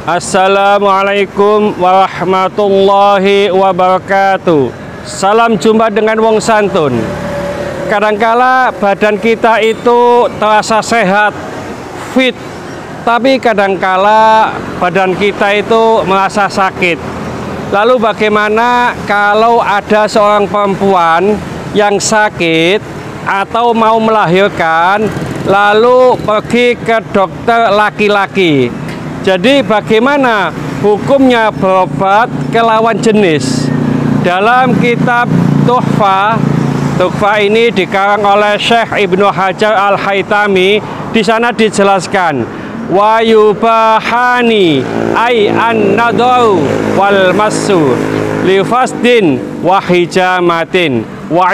Assalamualaikum warahmatullahi wabarakatuh. Salam jumpa dengan wong santun. Kadangkala badan kita itu terasa sehat, fit, tapi kadangkala badan kita itu merasa sakit. Lalu bagaimana kalau ada seorang perempuan yang sakit atau mau melahirkan, lalu pergi ke dokter laki-laki? Jadi bagaimana hukumnya berobat ke lawan jenis? Dalam kitab Tuhfah ini dikarang oleh Syekh Ibnu Hajar Al-Haytami. Di sana dijelaskan, wa yubahani ay an-nadaru wal masu li fasdin wa hijamatin wa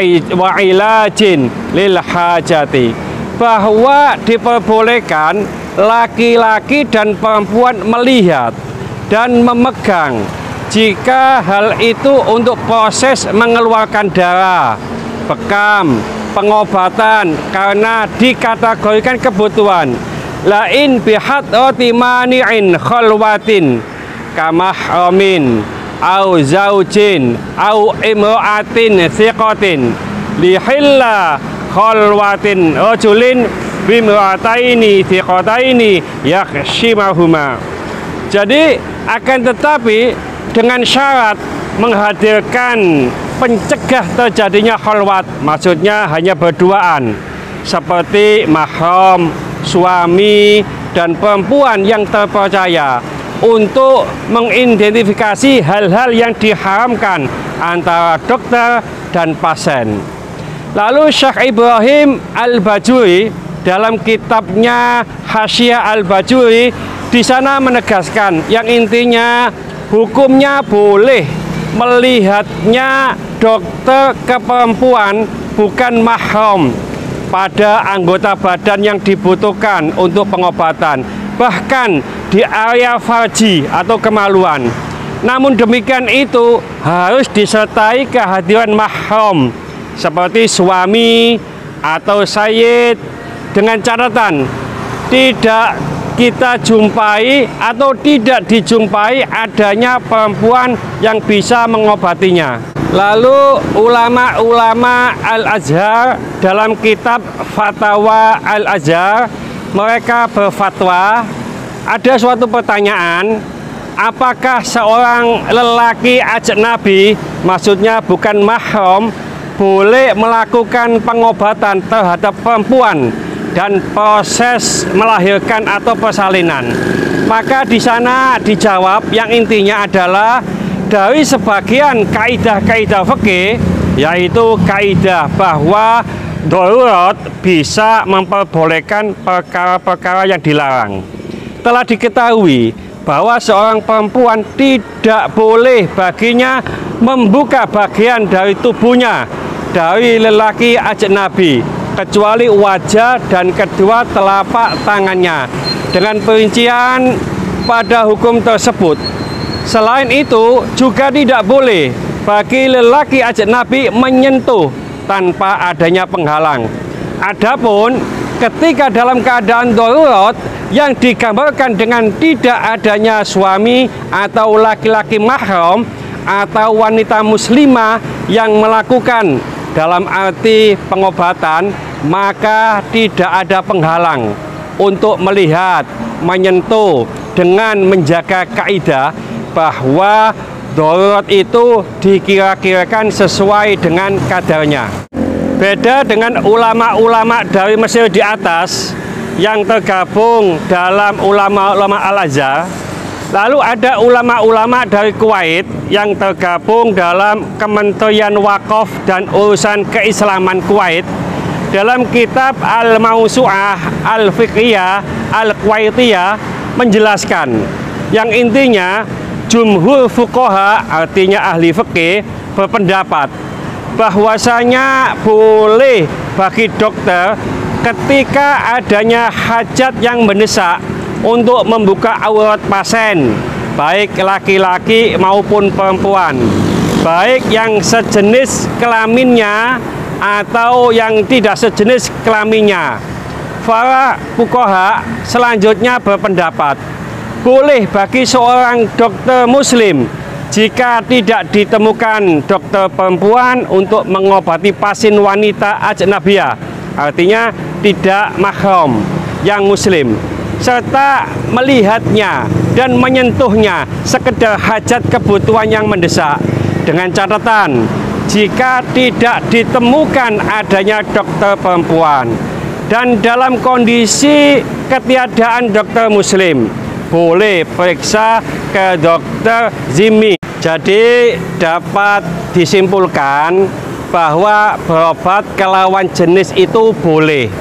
ilajin lil hajati, bahwa diperbolehkan laki-laki dan perempuan melihat dan memegang jika hal itu untuk proses mengeluarkan darah, bekam, pengobatan karena dikategorikan kebutuhan. Lain bihadrati mani'in khalwatin kamahramin au zaujin au imra'atin thiqatin lihilla khalwatin rajulin bimra'ataini thiqataini yakhshimahuma. Jadi akan tetapi dengan syarat menghadirkan pencegah terjadinya khalwat, maksudnya hanya berduaan, seperti mahram, suami dan perempuan yang terpercaya, untuk mengidentifikasi hal-hal yang diharamkan antara dokter dan pasien. Lalu Syekh Ibrahim Al-Bajuri dalam kitabnya Hasyiah Al-Bajuri di sana menegaskan yang intinya hukumnya boleh melihatnya dokter ke perempuan bukan mahram pada anggota badan yang dibutuhkan untuk pengobatan, bahkan di area farji atau kemaluan. Namun demikian itu harus disertai kehadiran mahram seperti suami atau sayyid, dengan catatan tidak kita jumpai atau tidak dijumpai adanya perempuan yang bisa mengobatinya. Lalu ulama-ulama Al-Azhar dalam kitab Fatwa Al-Azhar, mereka berfatwa, ada suatu pertanyaan, apakah seorang lelaki ajnabi, maksudnya bukan mahram, boleh melakukan pengobatan terhadap perempuan dan proses melahirkan atau persalinan? Maka di sana dijawab yang intinya adalah dari sebagian kaidah-kaidah fikih, yaitu kaidah bahwa darurat bisa memperbolehkan perkara-perkara yang dilarang. Telah diketahui bahwa seorang perempuan tidak boleh baginya membuka bagian dari tubuhnya dari lelaki ajnabi kecuali wajah dan kedua telapak tangannya, dengan perincian pada hukum tersebut. Selain itu juga tidak boleh bagi lelaki ajnabi menyentuh tanpa adanya penghalang. Adapun ketika dalam keadaan darurat yang digambarkan dengan tidak adanya suami atau laki-laki mahram atau wanita muslimah yang melakukan dalam arti pengobatan, maka tidak ada penghalang untuk melihat, menyentuh, dengan menjaga kaidah bahwa darurat itu dikira-kirakan sesuai dengan kadarnya. Beda dengan ulama-ulama dari Mesir di atas yang tergabung dalam ulama-ulama Al-Azhar. Lalu ada ulama-ulama dari Kuwait yang tergabung dalam Kementerian Wakaf dan Urusan Keislaman Kuwait. Dalam kitab Al-Mawsu'ah Al-Fiqhiyah Al-Kuwaitiyah menjelaskan yang intinya jumhur fuqaha, artinya ahli fikih, berpendapat bahwasanya boleh bagi dokter ketika adanya hajat yang mendesak untuk membuka aurat pasien, baik laki-laki maupun perempuan, baik yang sejenis kelaminnya atau yang tidak sejenis kelaminnya. Para fuqaha selanjutnya berpendapat boleh bagi seorang dokter muslim jika tidak ditemukan dokter perempuan untuk mengobati pasien wanita ajnabiyah, artinya tidak mahram yang muslim, serta melihatnya dan menyentuhnya sekedar hajat kebutuhan yang mendesak, dengan catatan jika tidak ditemukan adanya dokter perempuan. Dan dalam kondisi ketiadaan dokter muslim, boleh periksa ke dokter zimmi. Jadi dapat disimpulkan bahwa berobat ke lawan jenis itu boleh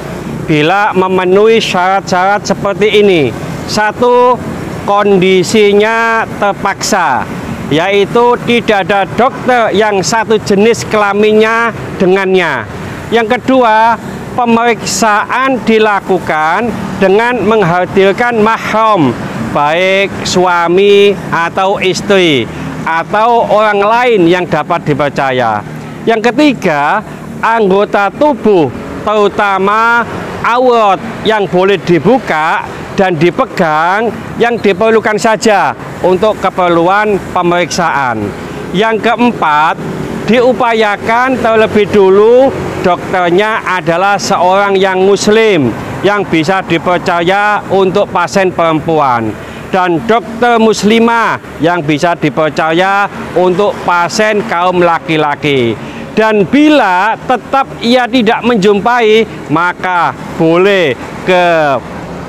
bila memenuhi syarat-syarat seperti ini. Satu, kondisinya terpaksa, yaitu tidak ada dokter yang satu jenis kelaminnya dengannya. Yang kedua, pemeriksaan dilakukan dengan menghadirkan mahram, baik suami atau istri atau orang lain yang dapat dipercaya. Yang ketiga, anggota tubuh terutama aurat yang boleh dibuka dan dipegang yang diperlukan saja untuk keperluan pemeriksaan. Yang keempat, diupayakan terlebih dulu dokternya adalah seorang yang muslim yang bisa dipercaya untuk pasien perempuan, dan dokter muslimah yang bisa dipercaya untuk pasien kaum laki-laki. Dan bila tetap ia tidak menjumpai, maka boleh ke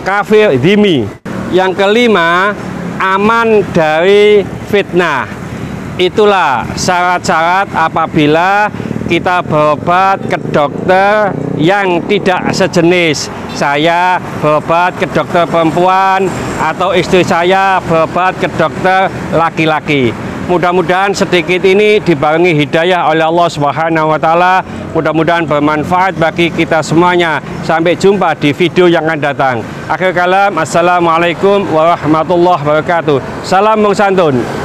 kafir dhimmi. Yang kelima, aman dari fitnah. Itulah syarat-syarat apabila kita berobat ke dokter yang tidak sejenis. Saya berobat ke dokter perempuan atau istri saya berobat ke dokter laki-laki. Mudah-mudahan sedikit ini dibarengi hidayah oleh Allah Subhanahu wa Ta'ala. Mudah-mudahan bermanfaat bagi kita semuanya. Sampai jumpa di video yang akan datang. Akhir kalam, assalamualaikum warahmatullahi wabarakatuh. Salam Wong Santun.